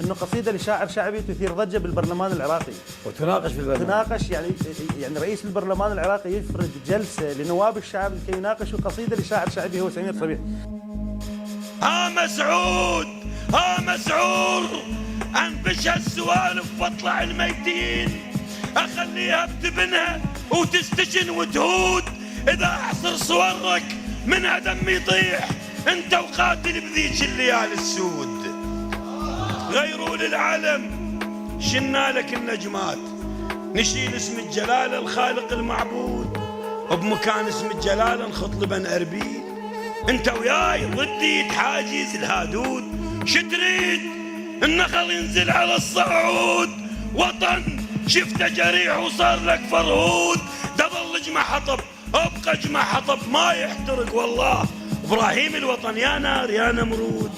انه قصيده لشاعر شعبي تثير ضجه بالبرلمان العراقي وتناقش في البرلمان. تناقش يعني رئيس البرلمان العراقي يفرض جلسه لنواب الشعب لكي يناقشوا قصيده لشاعر شعبي هو سمير صبيح. ها مسعود ها مسعور، انبش هالسوالف واطلع الميتين، اخليها بتبنها وتستجن وتهود، اذا احصر صورك منها دم يطيح، انت وقاتل بذيك الليالي السود. غيروا للعلم شلنا لك النجمات، نشيل اسم الجلالة الخالق المعبود، وبمكان اسم الجلالة نخط لبن أربيل. انت وياي ضدي تحاجز الهادود، شتريد النخل ينزل على الصعود، وطن شفته جريح وصار لك فرهود، دظل جمع حطب ابقى جمع حطب ما يحترق والله، ابراهيم الوطن يا نار يا نمرود.